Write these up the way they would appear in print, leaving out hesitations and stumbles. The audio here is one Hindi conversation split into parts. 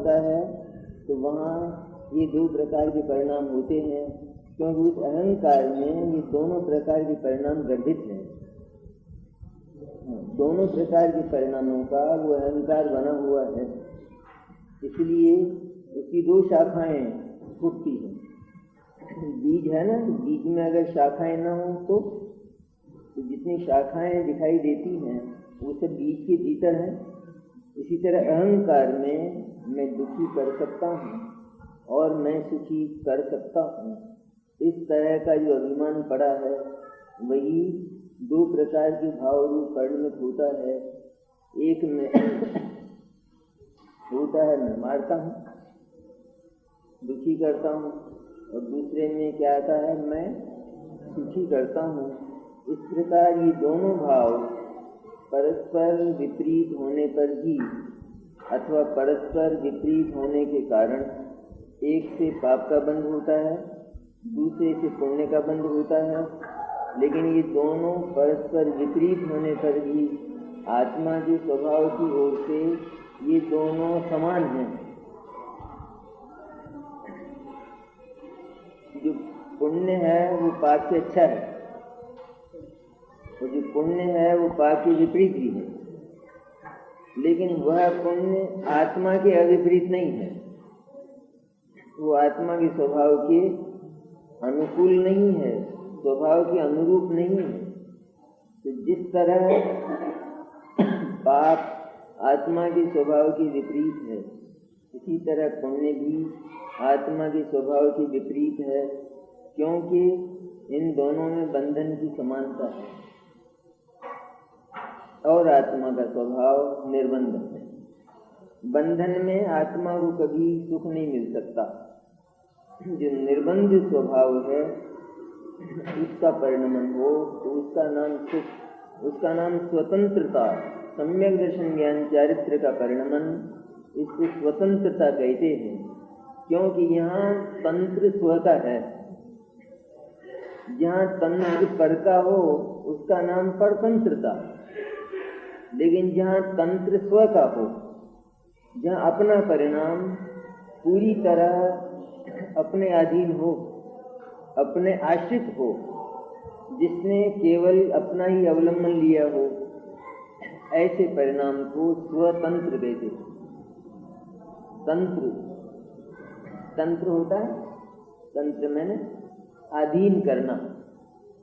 होता है तो वहाँ ये दो प्रकार के परिणाम होते हैं, क्योंकि उस अहंकार में ये दोनों प्रकार के परिणाम गर्भित हैं। दोनों प्रकार के परिणामों का वो अहंकार बना हुआ है, इसलिए उसकी दो शाखाएं फूटती हैं। बीज है ना, बीज में अगर शाखाएं ना हो तो जितनी शाखाएं दिखाई देती हैं वो सब बीज के भीतर है। इसी तरह अहंकार में मैं दुखी कर सकता हूँ और मैं सुखी कर सकता हूँ, इस तरह का जो अभिमान पड़ा है वही दो प्रकार के भाव रूप परिणमित होता है। एक में होता है मैं मारता हूँ, दुखी करता हूँ, और दूसरे में क्या आता है, मैं सुखी करता हूँ। इस प्रकार ये दोनों भाव परस्पर विपरीत होने पर ही अथवा परस्पर विपरीत होने के कारण एक से पाप का बंध होता है, दूसरे से पुण्य का बंध होता है। लेकिन ये दोनों परस्पर विपरीत होने पर भी आत्मा के स्वभाव की ओर से ये दोनों समान हैं। जो पुण्य है वो पाप से अच्छा है, और जो पुण्य है वो पाप के विपरीत भी है, लेकिन वह पुण्य आत्मा के अविपरीत नहीं है, वो आत्मा के स्वभाव के अनुकूल नहीं है, स्वभाव के अनुरूप नहीं है। तो जिस तरह पाप आत्मा के स्वभाव के विपरीत है, इसी तरह पुण्य भी आत्मा के स्वभाव के विपरीत है, क्योंकि इन दोनों में बंधन की समानता है और आत्मा का स्वभाव निर्बंधन है। बंधन में आत्मा को कभी सुख नहीं मिल सकता। जो निर्बंध स्वभाव है उसका परिणमन हो तो उसका नाम सुख, उसका नाम स्वतंत्रता, सम्यक दर्शन ज्ञान चारित्र का परिणमन, इसको स्वतंत्रता कहते हैं, क्योंकि यहाँ तंत्र स्व का है। जहाँ तंत्र पर का हो उसका नाम परतंत्रता, लेकिन जहाँ तंत्र स्व का हो, जहाँ अपना परिणाम पूरी तरह अपने अधीन हो, अपने आश्रित हो, जिसने केवल अपना ही अवलंबन लिया हो, ऐसे परिणाम को स्वतंत्र कहते हैं। तंत्र तंत्र होता है, तंत्र मैंने अधीन करना,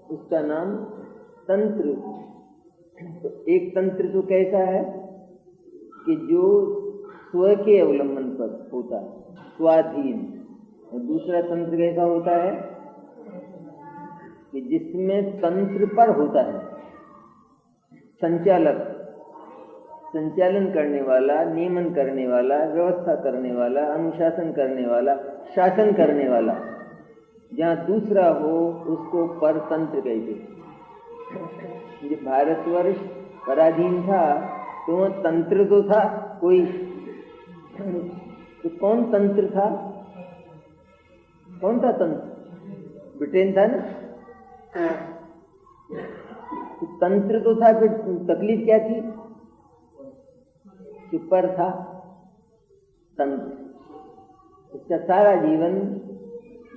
उसका नाम तंत्र। तो एक तंत्र तो कैसा है कि जो स्व के अवलंबन पर होता है, स्वाधीन, और दूसरा तंत्र कैसा होता है कि जिसमें तंत्र पर होता है संचालक, संचालन करने वाला, नियमन करने वाला, व्यवस्था करने वाला, अनुशासन करने वाला, शासन करने वाला। जहाँ दूसरा हो उसको परतंत्र कहते हैं। जो भारतवर्ष पराधीन था तो वह तंत्र तो था कोई, तो कौन तंत्र था? कौन था तंत्र? ब्रिटेन था ना। तो तंत्र तो था, फिर तकलीफ क्या थी? कि पर था तंत्र, उसका सारा जीवन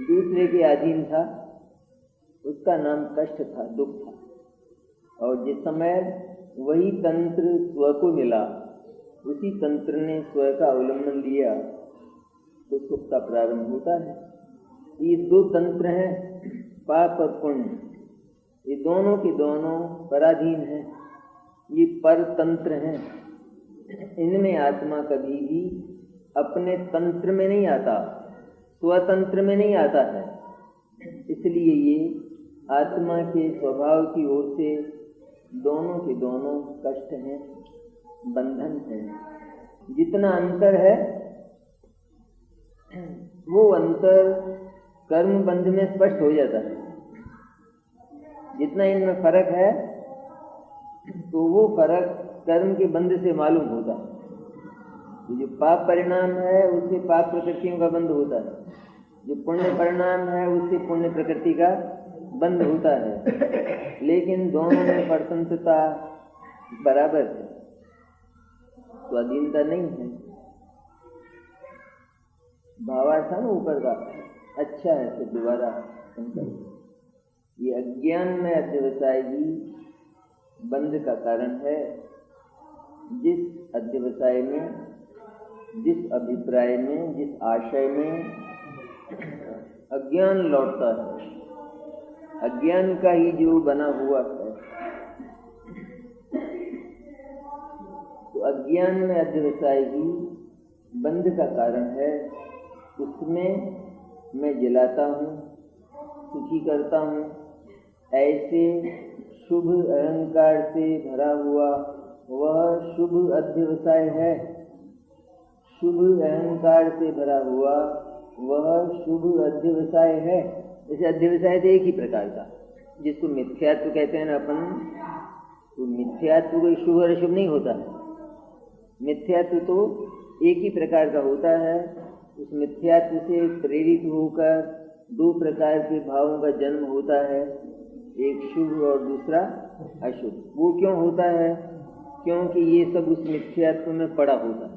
दूसरे के अधीन था, उसका नाम कष्ट था, दुख था। और जिस समय वही तंत्र स्व को मिला, उसी तंत्र ने स्व का अवलंबन लिया, तो सुख का प्रारंभ होता है। ये दो तंत्र हैं, पाप और पुण्य, ये दोनों के दोनों पराधीन हैं, ये परतंत्र हैं। इनमें आत्मा कभी भी अपने तंत्र में नहीं आता, स्वतंत्र में नहीं आता है। इसलिए ये आत्मा के स्वभाव की ओर से दोनों के दोनों कष्ट हैं, बंधन है। जितना अंतर है वो अंतर कर्म बंध में स्पष्ट हो जाता है। जितना इनमें फर्क है तो वो फर्क कर्म के बंध से मालूम होता है। तो जो पाप परिणाम है उससे पाप प्रकृतियों का बंध होता है, जो पुण्य परिणाम है उससे पुण्य प्रकृति का बंध होता है। लेकिन दोनों में परतंत्रता बराबर है, स्वाधीनता नहीं है। भावार्थ था ना ऊपर का, अच्छा है तो दोबारा संकल्प। ये अज्ञान में अध्यवसाय ही बंध का कारण है। जिस अध्यवसाय में, जिस अभिप्राय में, जिस आशय में अज्ञान लौटता है, अज्ञान का ही जो बना हुआ है, तो अज्ञान में अध्यवसाय ही बंध का कारण है। उसमें मैं जलाता हूँ, सुखी करता हूँ। ऐसे शुभ अहंकार से भरा हुआ वह शुभ अध्यवसाय है। शुभ अहंकार से भरा हुआ वह शुभ अध्यवसाय है। जैसे अध्यवसाय तो एक ही प्रकार का, जिसको मिथ्यात्व कहते हैं ना अपन, तो मिथ्यात्व कोई शुभ और अशुभ नहीं होता है। मिथ्यात्व तो एक ही प्रकार का होता है। उस मिथ्यात्व से प्रेरित होकर दो प्रकार के भावों का जन्म होता है, एक शुभ और दूसरा अशुभ। वो क्यों होता है? क्योंकि ये सब उस मिथ्यात्व में पड़ा होता है।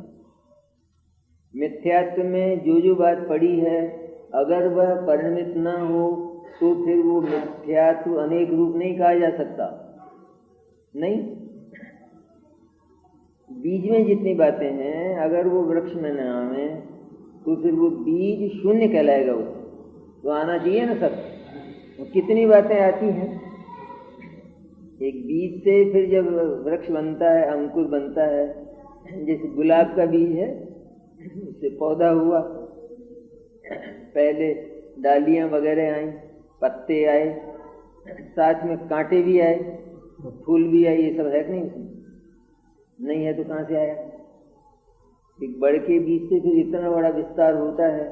मिथ्यात्व में जो बात पड़ी है, अगर वह परिणमित न हो तो फिर वो मिथ्यात्व अनेक रूप नहीं कहा जा सकता। नहीं, बीज में जितनी बातें हैं, अगर वो वृक्ष में न आवे तो फिर वो बीज शून्य कहलाएगा। वो तो आना चाहिए ना सब। तो कितनी बातें आती हैं एक बीज से, फिर जब वृक्ष बनता है, अंकुर बनता है। जैसे गुलाब का बीज है, उससे पौधा हुआ, पहले डालियां वगैरह आई, पत्ते आए, साथ में कांटे भी आए, फूल भी आए। ये सब है कि नहीं? उसमें नहीं है तो कहाँ से आया? एक बड़ के बीज से फिर इतना बड़ा विस्तार होता है,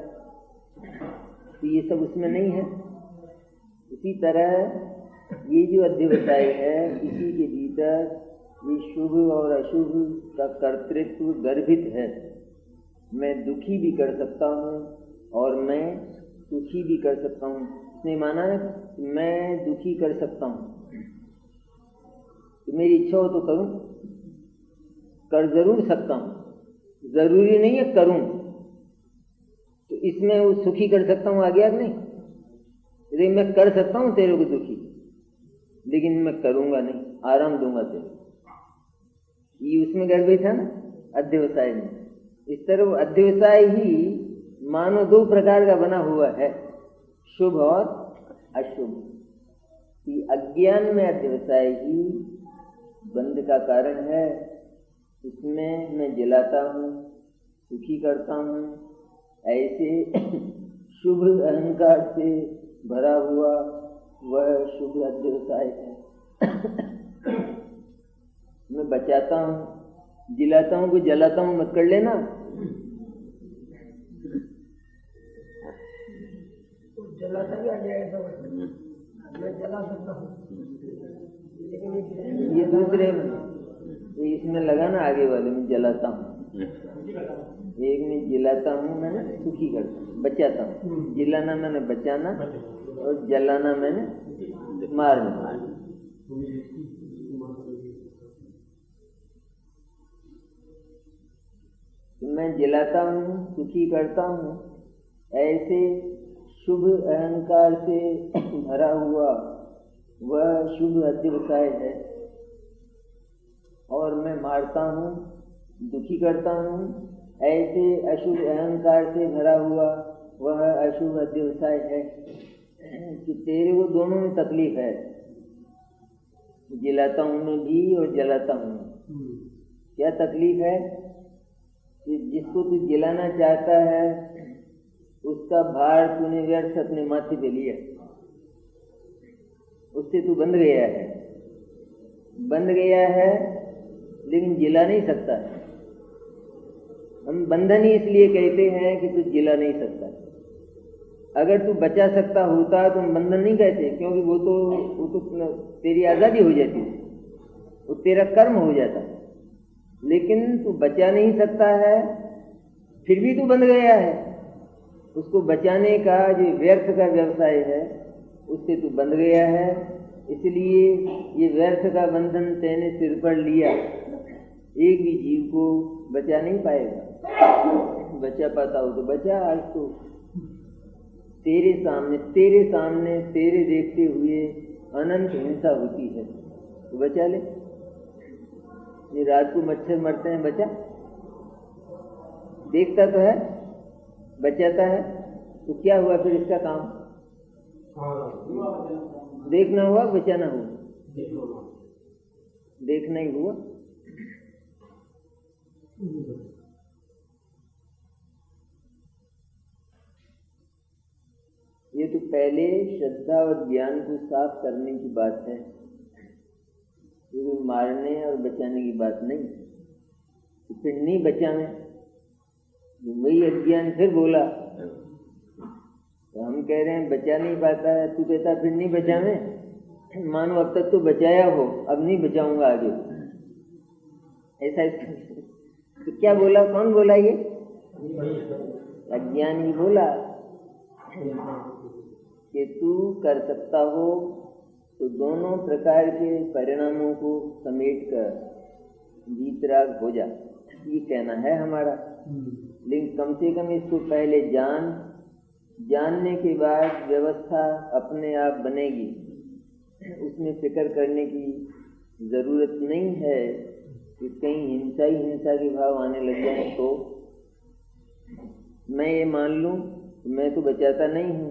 तो ये सब उसमें नहीं है। इसी तरह ये जो अध्यवसाय है, इसी के भीतर ये शुभ और अशुभ का कर्तृत्व गर्भित है। मैं दुखी भी कर सकता हूँ और मैं सुखी भी कर सकता हूँ। इसने माना है मैं दुखी कर सकता हूँ, तो मेरी इच्छा हो तो करूँ, कर जरूर सकता हूँ, जरूरी नहीं है करूँ। तो इसमें वो सुखी कर सकता हूँ आ गया कि नहीं? अरे मैं कर सकता हूँ तेरे को दुखी, लेकिन मैं करूँगा नहीं, आराम दूंगा तेरे। ये उसमें गर्भित है ना अध्यवसाय में। इस तरह अध्यवसाय ही मानो दो प्रकार का बना हुआ है, शुभ और अशुभ। अज्ञान में अध्यवसाय ही बंध का कारण है। इसमें मैं जलाता हूँ, सुखी करता हूँ। ऐसे शुभ अहंकार से भरा हुआ वह शुभ अध्यवसाय है। मैं बचाता हूँ, जिलाता हूँ, कोई जलाता हूँ मत कर लेना। जलाता भी आ जाएगा, मैं जला सकता हूँ, लेकिन ये दूसरे इसमें लगा ना, आगे वाले में जलाता हूँ। एक में जिलाता हूँ मैंने सुखी करता हूँ, बचाता हूँ। जिलाना मैंने बचाना और जलाना मैंने मारना। मैं जिलाता हूँ, सुखी करता हूँ। ऐसे शुभ अहंकार से भरा हुआ वह शुभ अध्यवसाय है। और मैं मारता हूँ, दुखी करता हूँ। ऐसे अशुभ अहंकार से भरा हुआ वह अशुभ अध्यवसाय है। कि तेरे को दोनों में तकलीफ है, जिलाता हूँ मैं भी और जलाता हूँ। क्या तकलीफ है? कि जिसको तू जिलाना चाहता है उसका भार तूने व्यर्थ अपने माथे पे लिया, उससे तू बंध गया है, लेकिन जिला नहीं सकता। हम बंधन ही इसलिए कहते हैं कि तू जिला नहीं सकता। अगर तू बचा सकता होता तो हम बंधन नहीं कहते, क्योंकि वो तो तेरी आज़ादी हो जाती, वो तेरा कर्म हो जाता। लेकिन तू बचा नहीं सकता है, फिर भी तू बंध गया है। उसको बचाने का जो व्यर्थ का व्यवसाय है उससे तू बंध गया है। इसलिए ये व्यर्थ का बंधन तेने सिर पर लिया, एक भी जीव को बचा नहीं पाएगा। बचा पाता हो तो बचा। आज तो तेरे सामने तेरे देखते हुए अनंत हिंसा होती है, तो बचा ले। ये रात को मच्छर मरते हैं, बचा, देखता तो है, बचाता है, तो क्या हुआ फिर इसका काम? देखना हुआ, बचाना हुआ, देखना ही हुआ। ये तो पहले श्रद्धा और ज्ञान को साफ करने की बात है, ये मारने और बचाने की बात नहीं। तो फिर नहीं बचा में, वही अज्ञान फिर बोला। तो हम कह रहे हैं बचा नहीं पाता है, तू कहता फिर नहीं बचा में। मानो अब तक तो बचाया हो, अब नहीं बचाऊंगा आगे, ऐसा। तो क्या बोला, कौन बोला? ये अज्ञान ही बोला कि तू कर सकता हो तो दोनों प्रकार के परिणामों को समेट कर वीतराग हो जा, ये कहना है हमारा। लेकिन कम से कम इसको पहले जानने के बाद व्यवस्था अपने आप बनेगी, उसमें फिक्र करने की जरूरत नहीं है कि कहीं हिंसा के भाव आने लग जाए। तो मैं ये मान लूं मैं तो बचाता नहीं हूँ,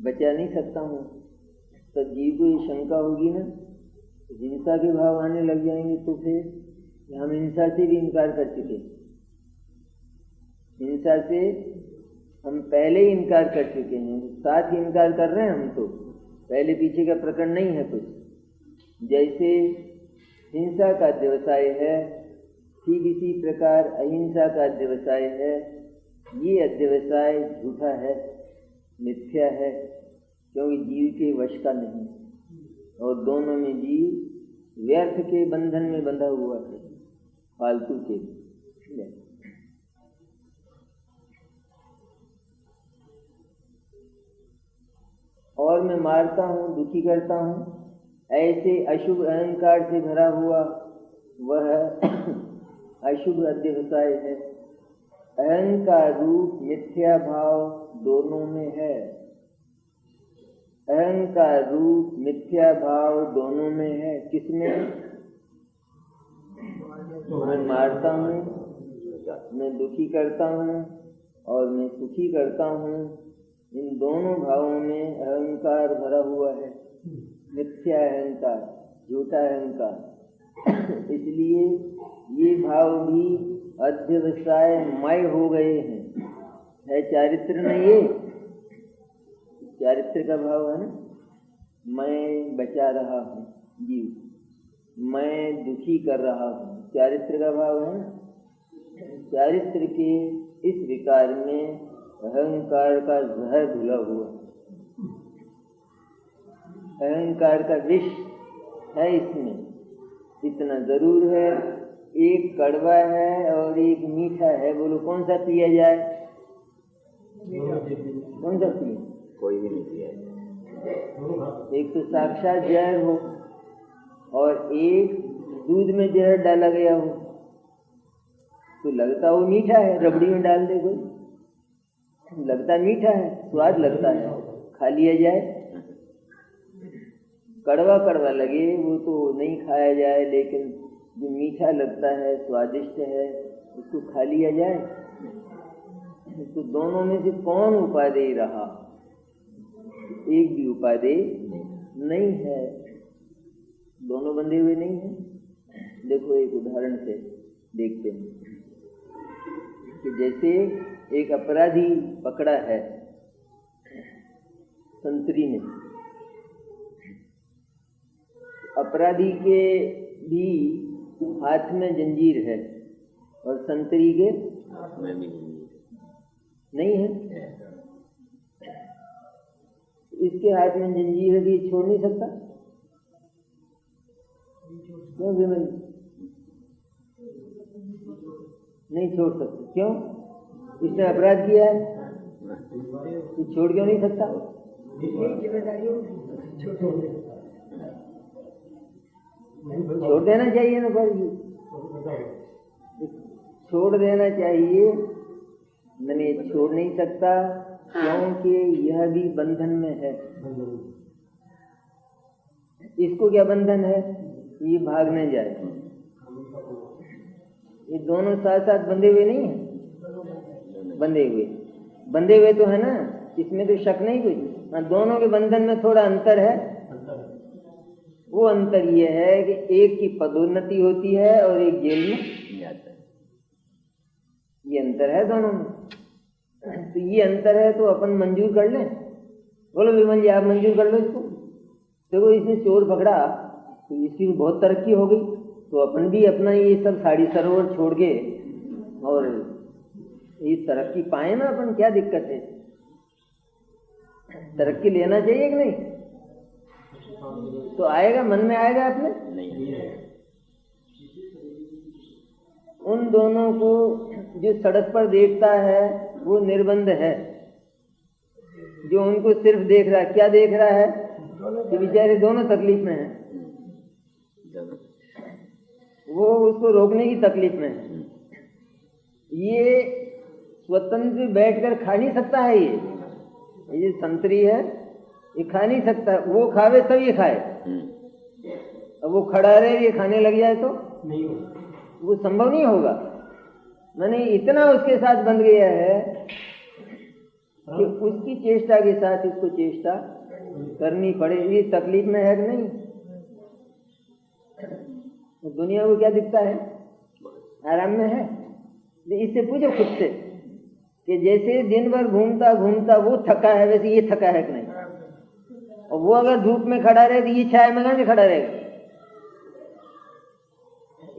बचा नहीं सकता हूँ, तो जीव को ये शंका होगी ना, हिंसा के भाव आने लग जाएंगे तो फिर हम हिंसा से भी इनकार कर चुके। हिंसा से हम पहले ही इनकार कर चुके हैं, साथ ही इनकार कर रहे हैं हम तो, पहले पीछे का प्रकरण नहीं है कुछ। जैसे हिंसा का व्यवसाय है, ठीक इसी प्रकार अहिंसा का व्यवसाय है। ये अध्यवसाय झूठा है, मिथ्या है, क्योंकि जीव के वश का नहीं, और दोनों में जीव व्यर्थ के बंधन में बंधा हुआ है, फालतू के। और मैं मारता हूँ, दुखी करता हूँ, ऐसे अशुभ अहंकार से भरा हुआ वह अशुभ अध्यवसाय है। अहंकार रूप मिथ्या भाव दोनों में है, अहंकार रूप मिथ्या भाव दोनों में है। किसमें? मैं मारता हूँ, मैं दुखी करता हूँ और मैं सुखी करता हूँ, इन दोनों भावों में अहंकार भरा हुआ है, मिथ्या अहंकार, झूठा अहंकार। इसलिए ये भाव भी अध्यवसाय मय हो गए हैं। है चारित्र में, ये चारित्र का भाव है ना। मैं बचा रहा हूँ जीव, मैं दुखी कर रहा हूँ, चारित्र का भाव है ना। चारित्र के इस विकार में अहंकार का जहर घुला हुआ, अहंकार का विष है इसमें। इतना जरूर है, एक कड़वा है और एक मीठा है। बोलो कौन सा पिया जाए? कौन सा पिए? कोई भी नहीं पिया जाए। एक तो साक्षात जहर हो और एक दूध में जहर डाला गया हो, तो लगता वो मीठा है। रबड़ी में डाल दे कोई, लगता मीठा है, स्वाद लगता है, खा लिया जाए। कड़वा कड़वा लगे वो तो नहीं खाया जाए, लेकिन जो मीठा लगता है, स्वादिष्ट है, उसको खा लिया जाए। तो दोनों में से कौन उपादेय रहा? एक भी उपादेय नहीं है, दोनों बंधे हुए नहीं है। देखो एक उदाहरण से देखते हैं कि जैसे एक अपराधी पकड़ा है संतरी में, अपराधी के भी हाथ में जंजीर है और संतरी के हाथ में भी नहीं है। इसके हाथ में जंजीर है, ये छोड़ नहीं सकता। क्यों विमल? नहीं छोड़ सकते। क्यों? इसने अपराध किया है, ये छोड़ क्यों नहीं सकता? छोड़ देना चाहिए ना, पर छोड़ देना चाहिए, मैंने छोड़ नहीं सकता, क्योंकि यह भी बंधन में है। इसको क्या बंधन है? ये भागने जाए। ये दोनों साथ साथ बंधे हुए नहीं है? बंधे हुए तो है ना, इसमें तो शक नहीं कोई। हाँ, दोनों के बंधन में थोड़ा अंतर है। वो अंतर ये है कि एक की पदोन्नति होती है और एक जेल में जाता है। ये अंतर है दोनों में। तो ये अंतर है तो अपन मंजूर कर लें। बोलो विमल जी, आप मंजूर कर लो इसको। देखो, इसने चोर पकड़ा तो इसकी बहुत तरक्की हो गई, तो अपन भी अपना ये सब साड़ी सरोवर छोड़ के और ये तरक्की पाए ना अपन। क्या दिक्कत है? तरक्की लेना चाहिए कि नहीं? तो आएगा, मन में आएगा अपने। उन दोनों को जो सड़क पर देखता है वो निर्बंध है। जो उनको सिर्फ देख रहा है, क्या देख रहा है कि बेचारे दोनों तकलीफ में हैं। वो उसको रोकने की तकलीफ में है। ये स्वतंत्र बैठकर खा नहीं सकता है। ये संतरी है, ये खा नहीं सकता। वो खावे तब ये खाए। अब वो खड़ा रहे, ये खाने लग जाए तो नहीं, वो संभव नहीं होगा। मैंने इतना उसके साथ बंध गया है कि उसकी चेष्टा के साथ इसको चेष्टा करनी पड़े। ये तकलीफ में है कि नहीं? दुनिया को क्या दिखता है? आराम में है। इससे पूछो खुद से कि जैसे दिन भर घूमता घूमता वो थका है, वैसे ये थका है कि नहीं? और वो अगर धूप में खड़ा रहे तो ये छाया में कहां से खड़ा रहेगा?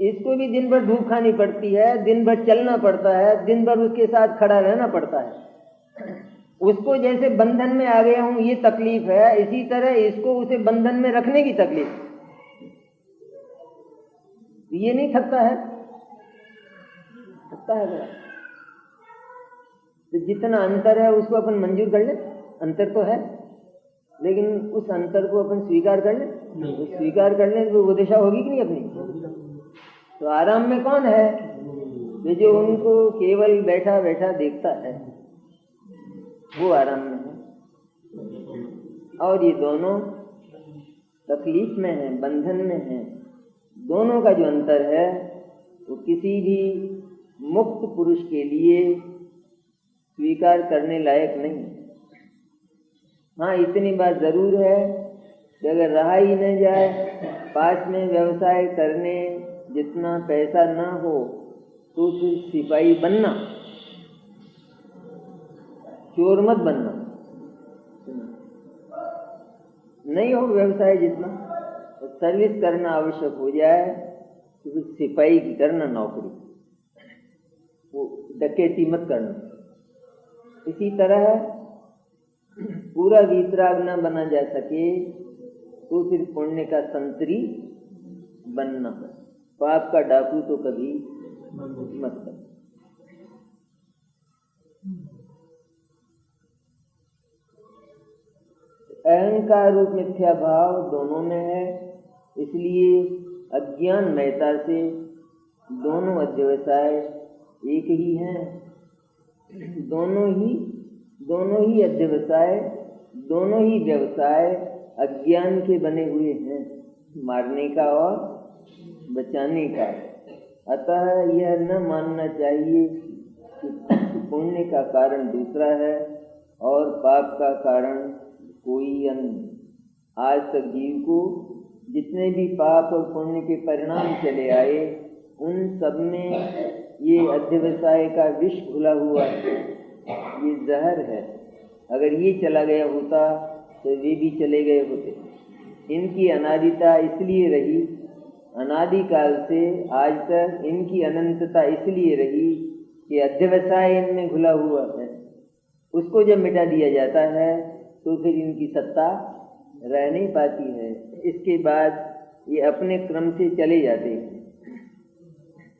इसको भी दिन भर धूप खानी पड़ती है, दिन भर चलना पड़ता है, दिन भर उसके साथ खड़ा रहना पड़ता है। उसको जैसे बंधन में आ गया हूं ये तकलीफ है, इसी तरह इसको उसे बंधन में रखने की तकलीफ। ये नहीं थकता है? थकता है बड़ा। तो जितना अंतर है उसको अपन मंजूर कर ले। अंतर तो है, लेकिन उस अंतर को अपन स्वीकार कर ले। तो स्वीकार कर ले तो वो दिशा होगी कि नहीं अपनी? तो आराम में कौन है? ये जो उनको केवल बैठा बैठा देखता है, वो आराम में है। और ये दोनों तकलीफ में है, बंधन में है। दोनों का जो अंतर है वो किसी भी मुक्त पुरुष के लिए स्वीकार करने लायक नहीं। हाँ, इतनी बात जरूर है कि अगर रहा ही न जाए, पास में व्यवसाय करने जितना पैसा ना हो तो फिर सिपाही बनना, चोर मत बनना। नहीं हो व्यवसाय जितना, तो सर्विस करना आवश्यक हो जाए तो फिर सिपाही की करना नौकरी, वो डकैती मत करना। इसी तरह पूरा वीतराग न बना जा सके तो फिर पुण्य का संतरी बनना। पाप का डाकू तो कभी मत बन। अहंकार रूप मिथ्या भाव दोनों में है, इसलिए अज्ञानमयता से दोनों अध्यवसाय एक ही हैं। दोनों ही अध्यवसाय, दोनों ही व्यवसाय अज्ञान के बने हुए हैं, मारने का और बचाने का। अतः यह न मानना चाहिए कि पुण्य का कारण दूसरा है और पाप का कारण कोई अन्य। आज तक जीव को जितने भी पाप और पुण्य के परिणाम चले आए, उन सब में ये अध्यवसाय का विष घुला हुआ है, ये जहर है। अगर ये चला गया होता तो वे भी चले गए होते। इनकी अनादिता इसलिए रही, अनादिकाल से आज तक इनकी अनंतता इसलिए रही कि अध्यवसाय इनमें घुला हुआ है। उसको जब मिटा दिया जाता है तो फिर इनकी सत्ता रह नहीं पाती है। इसके बाद ये अपने क्रम से चले जाते हैं।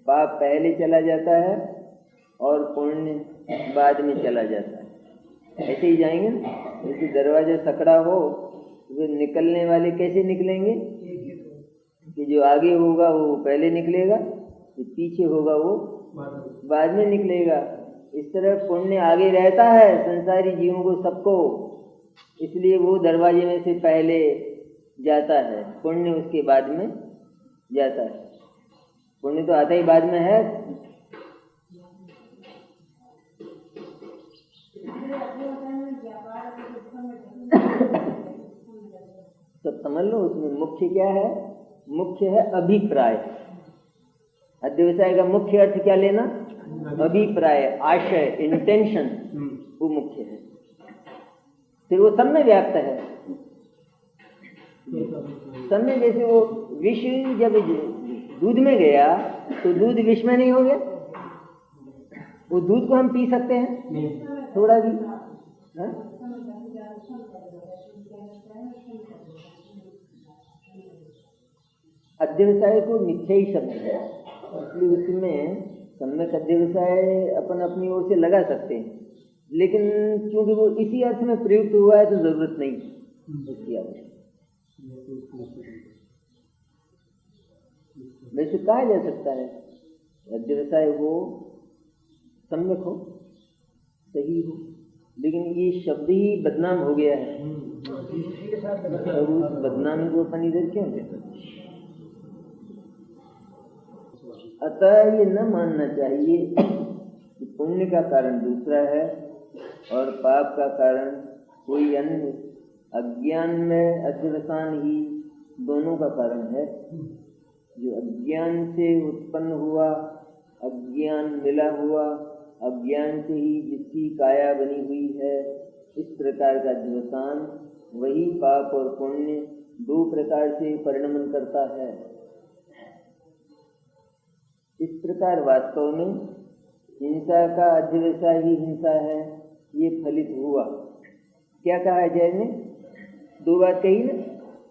पाप पहले चला जाता है और पुण्य बाद में चला जाता है। ऐसे ही जाएंगे ना, जैसे दरवाजा सकड़ा हो तो निकलने वाले कैसे निकलेंगे? कि जो आगे होगा वो पहले निकलेगा, जो पीछे होगा वो बाद में निकलेगा। इस तरह पुण्य आगे रहता है संसारी जीवों को सबको, इसलिए वो दरवाजे में से पहले जाता है, पुण्य उसके बाद में जाता है। पुण्य तो आता ही बाद में है। सब समझ लो, उसमें मुख्य क्या है? मुख्य है अभिप्राय। अध्यवसाय का मुख्य अर्थ क्या लेना? अभिप्राय, आशय, इंटेंशन, वो मुख्य है। फिर वो सब में व्याप्त है। सब में, जैसे वो विष जब दूध में गया तो दूध विष में नहीं हो गया? वो दूध को हम पी सकते हैं थोड़ा भी? हाँ? अध्यवसाय को मिथ्या ही शब्द है, इसलिए उसमें सम्यक अध्यवसाय अपन अपनी ओर से लगा सकते हैं, लेकिन क्योंकि वो इसी अर्थ में प्रयुक्त हुआ है तो जरूरत नहीं उसकी आवश्यकता। वैसे कहा जा सकता है अध्यवसाय वो सम्यक हो, सही हो, लेकिन ये शब्द ही बदनाम हो गया है, और उस बदनामी को अपन इधर क्यों देते? अतः ये न मानना चाहिए कि पुण्य का कारण दूसरा है और पाप का कारण कोई अन्य। अज्ञान में अध्यवसान ही दोनों का कारण है। जो अज्ञान से उत्पन्न हुआ, अज्ञान मिला हुआ, अज्ञान से ही जिसकी काया बनी हुई है, इस प्रकार का अध्यवसान वही पाप और पुण्य दो प्रकार से परिणमन करता है। इस प्रकार वास्तव में हिंसा का अध्यवसाय ही हिंसा है, ये फलित हुआ। क्या कहा जय ने? दो बात कही ना,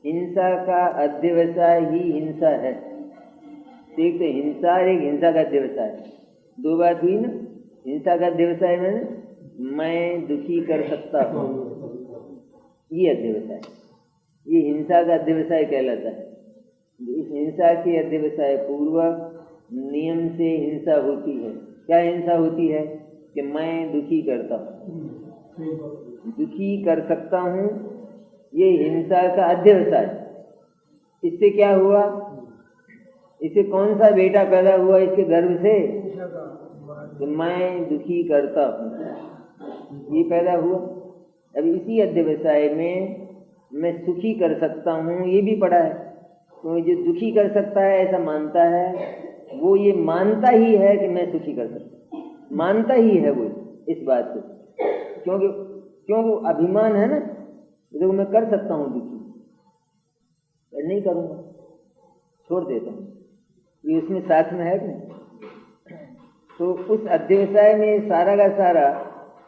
हिंसा का अध्यवसाय ही हिंसा है। एक तो हिंसा और एक हिंसा का अध्यवसाय, दो बात हुई ना। हिंसा का अध्यवसाय मैंने मैं दुखी कर सकता हूँ, ये अध्यवसाय, ये हिंसा का अध्यवसाय कहलाता है। इस हिंसा के अध्यवसाय पूर्वक नियम से हिंसा होती है। क्या हिंसा होती है? कि मैं दुखी करता हूँ, दुखी कर सकता हूँ, ये हिंसा का अध्यवसाय। इससे क्या हुआ? इससे कौन सा बेटा पैदा हुआ इसके गर्भ से? कि मैं दुखी करता हूँ, ये पैदा हुआ। अब इसी अध्यवसाय में मैं सुखी कर सकता हूँ, ये भी पड़ा है। तो जो दुखी कर सकता है ऐसा मानता है, वो ये मानता ही है कि मैं सुखी कर सकता हूँ, मानता ही है वो इस बात को, क्योंकि अभिमान है ना, देखो मैं कर सकता हूँ दुखी, नहीं करूँगा, छोड़ देता हूँ, ये उसमें साथ में है कि नहीं? तो उस अध्यवसाय में सारा का सारा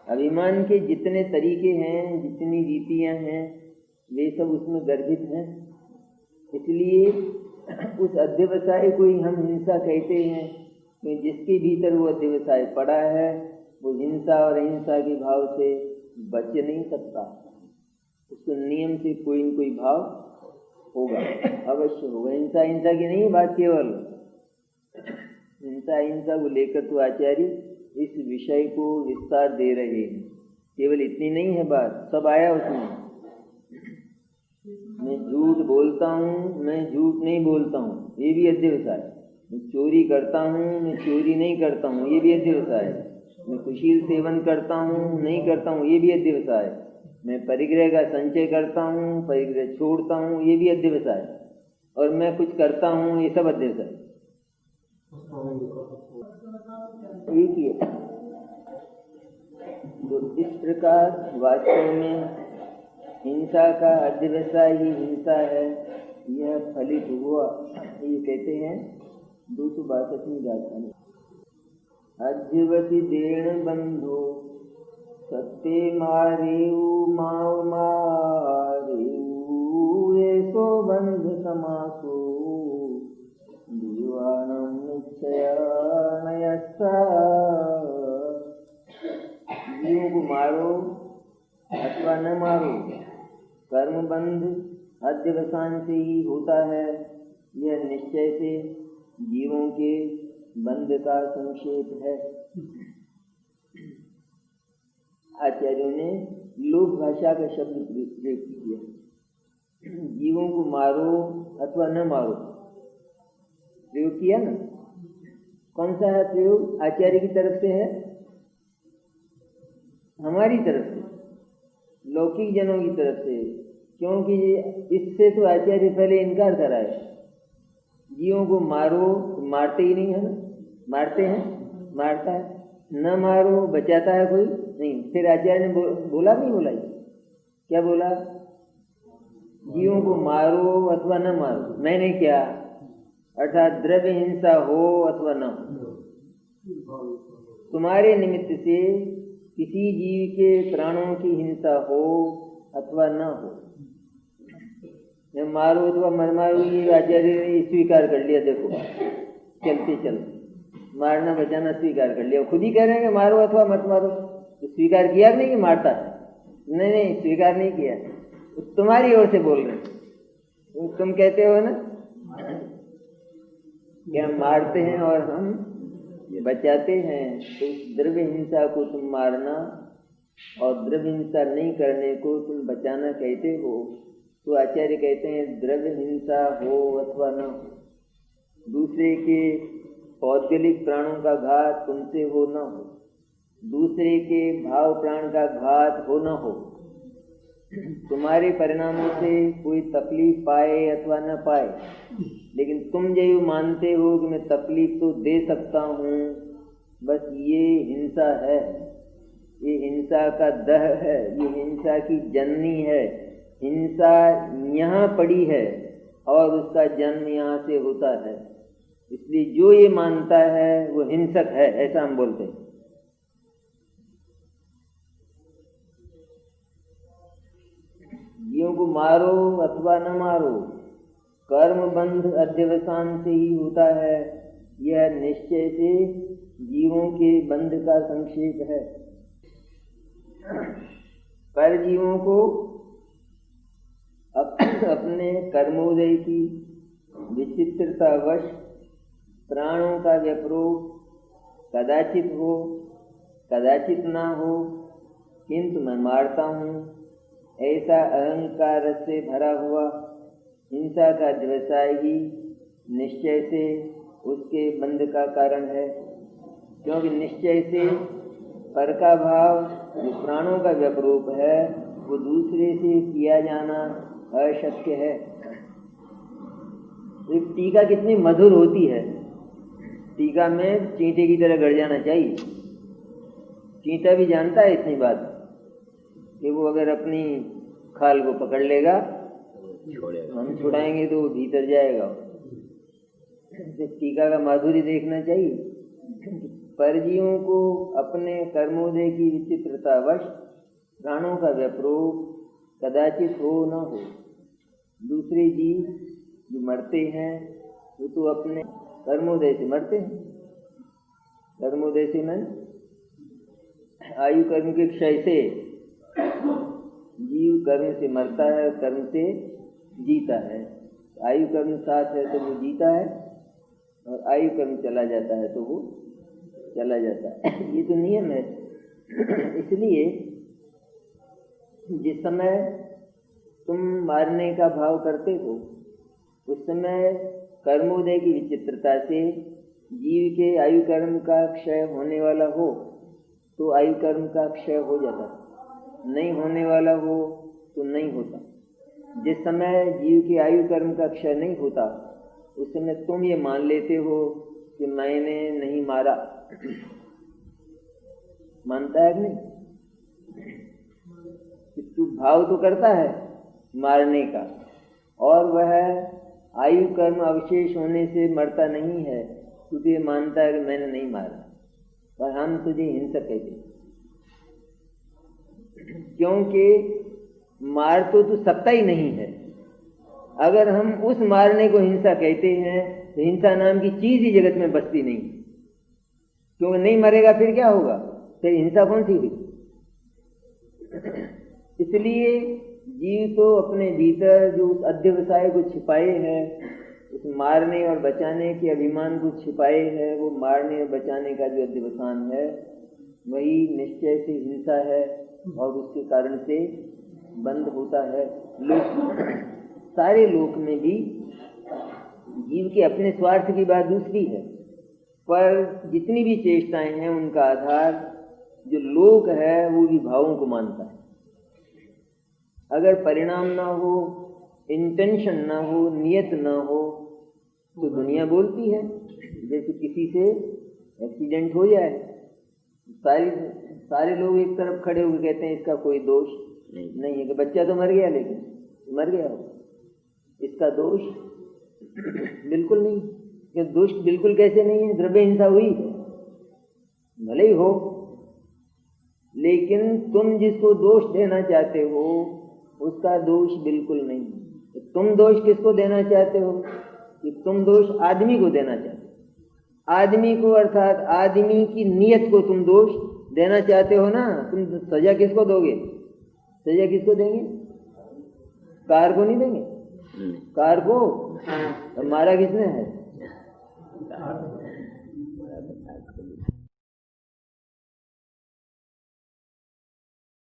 अभिमान के जितने तरीके हैं, जितनी रीतियाँ हैं, वे सब उसमें गर्भित हैं। इसलिए उस अध्यवसाय को ही हम हिंसा कहते हैं, कि जिसके भीतर वो अध्यवसाय पड़ा है वो हिंसा और अहिंसा के भाव से बच नहीं सकता। उसको नियम से कोई न कोई भाव होगा, अवश्य होगा। हिंसा अहिंसा की नहीं बात, केवल हिंसा अहिंसा को लेकर तो आचार्य इस विषय को विस्तार दे रहे हैं। केवल इतनी नहीं है बात, सब आया उसमें। मैं झूठ बोलता हूँ, मैं झूठ नहीं बोलता हूँ, ये भी अध्यवसाय। मैं चोरी करता हूँ, मैं चोरी नहीं करता हूँ, ये भी अध्यवसाय। मैं कुशील सेवन करता हूँ, नहीं करता हूँ, ये भी अध्यवसाय। मैं परिग्रह का संचय करता हूँ, परिग्रह छोड़ता हूँ, ये भी अध्यवसाय। और मैं कुछ करता हूँ, ये सब अध्यवसाय। एक ही है। तो इस प्रकार वास्तव में हिंसा का अध्यवसाय ही हिंसा है, यह फलित हुआ। ये कहते हैं 262 गाथा में, अध्यवसी देण बंधो सत्य मारेऊ माव मारेऊ, ऐसो बंध समासो दीवानम निश्चयानयस्सा। जीवों को मारो अथवा न मारो, कर्म बंध अध्यवसान से ही होता है। यह निश्चय से जीवों के बंध का संक्षेप है। आचार्यों ने लोक भाषा का शब्द प्रयोग किया। जीवों को मारो अथवा न मारो प्रयोग किया ना। कौन सा है प्रयोग? आचार्य की तरफ से है, हमारी तरफ से, लौकिक जनों की तरफ से। क्योंकि इससे तो आचार्य पहले इनकार कराए। जीवों को मारो, मारते ही नहीं है ना, मारते हैं, मारता है। न मारो, बचाता है कोई नहीं। फिर आचार्य ने बोला नहीं बोला? क्या बोला? जीवों को मारो अथवा न मारो। मैंने क्या? अर्थात द्रव्य हिंसा हो अथवा न हो, तुम्हारे निमित्त से किसी जीव के प्राणों की हिंसा हो अथवा न हो, मैं मारो अथवा मर मारो, ये आचार्य ने स्वीकार कर लिया। देखो चलते चलते मारना बचाना स्वीकार कर लिया। खुद ही कह रहे हैं कि मारो अथवा मत मारो, तो स्वीकार किया नहीं कि मारता है? नहीं, स्वीकार नहीं किया। तुम्हारी ओर से बोल रहे हैं। तुम कहते हो ना कि हम मारते हैं और हम बचाते हैं, तो द्रव्य हिंसा को तुम मारना और द्रव्य हिंसा नहीं करने को तुम बचाना कहते हो। तो आचार्य कहते हैं द्रव्य हिंसा हो अथवा न हो, दूसरे के पौद्गलिक प्राणों का घात तुमसे हो न हो, दूसरे के भाव प्राण का घात हो न हो, तुम्हारे परिणामों से कोई तकलीफ पाए अथवा न पाए, लेकिन तुम जो मानते हो कि मैं तकलीफ तो दे सकता हूँ, बस ये हिंसा है, ये हिंसा का दह है, ये हिंसा की जननी है। हिंसा यहाँ पड़ी है और उसका जन्म यहाँ से होता है, इसलिए जो ये मानता है वो हिंसक है, ऐसा हम बोलते हैं। जीवों को मारो अथवा न मारो, कर्म बंध अध्यवसान से ही होता है। यह निश्चय से जीवों के बंध का संक्षेप है। पर जीवों को अपने कर्मोदय की विचित्रतावश प्राणों का व्यपरोह कदाचित हो कदाचित ना हो, किंतु मैं मारता हूँ, ऐसा अहंकार से भरा हुआ हिंसा का व्यवसाय ही निश्चय से उसके बंध का कारण है। क्योंकि निश्चय से पर का भाव जो प्राणों का व्यपरूप है वो दूसरे से किया जाना अशक्य है। तो टीका कितनी मधुर होती है। टीका में चींटे की तरह गड़ जाना चाहिए। चींटा भी जानता है इतनी बात कि वो अगर अपनी खाल को पकड़ लेगा, हम छुड़ाएंगे तो वो भीतर जाएगा। टीका का माधुर्य देखना चाहिए। परजीवों को अपने कर्मोदय की विचित्रतावश प्राणों का व्यपरोह कदाचित हो न हो। दूसरे जीव जो मरते हैं वो तो अपने कर्मोदय से मरते हैं। कर्मोदय से मन आयु कर्म के क्षय से जीव कर्म से मरता है, कर्म से जीता है। आयु कर्म साथ है तो वो जीता है, और आयु कर्म चला जाता है तो वो चला जाता है। ये तो नियम है। इसलिए जिस समय तुम मारने का भाव करते हो उस समय कर्मोदय की विचित्रता से जीव के आयु कर्म का क्षय होने वाला हो तो आयु कर्म का क्षय हो जाता, नहीं होने वाला हो तो नहीं होता। जिस समय जीव के आयु कर्म का क्षय नहीं होता उस समय तुम ये मान लेते हो कि मैंने नहीं मारा। मानता है कि नहीं? तू भाव तो करता है मारने का, और वह आयु कर्म अवशेष होने से मरता नहीं है, तुझे मानता है कि मैंने नहीं मारा, पर हम तुझे हिंसक कहते हैं। क्योंकि मार तो तू सकता ही नहीं है। अगर हम उस मारने को हिंसा कहते हैं तो हिंसा नाम की चीज ही जगत में बसती नहीं, क्योंकि नहीं मरेगा फिर क्या होगा, फिर हिंसा कौन सी हुई। इसलिए जीव तो अपने भीतर जो उस अध्यवसाय को छिपाए हैं, उस मारने और बचाने के अभिमान को छिपाए हैं, वो मारने और बचाने का जो अध्यवसान है वही निश्चय से हिंसा है। और उसके कारण से बंद होता है। लोक सारे लोक में भी जीव के अपने स्वार्थ की बात दूसरी है, पर जितनी भी चेष्टाएं हैं उनका आधार जो लोक है वो भी भावों को मानता है। अगर परिणाम ना हो, इंटेंशन ना हो, नियत ना हो तो दुनिया बोलती है। जैसे किसी से एक्सीडेंट हो जाए, सारे लोग एक तरफ खड़े होकर कहते हैं इसका कोई दोष नहीं है, कि बच्चा तो मर गया, लेकिन मर गया हो, इसका दोष बिल्कुल नहीं। कि दोष बिल्कुल कैसे नहीं है? द्रव्य हिंसा हुई है, भले ही हो, लेकिन तुम जिसको दोष देना चाहते हो उसका दोष बिल्कुल नहीं है। तुम दोष किसको देना चाहते हो? कि तुम दोष आदमी को देना चाहते हो। आदमी को, अर्थात आदमी की नियत को तुम दोष देना चाहते हो ना। तुम सजा किसको दोगे? सजा किसको देंगे? कार को नहीं देंगे। कार को मारा किसने है?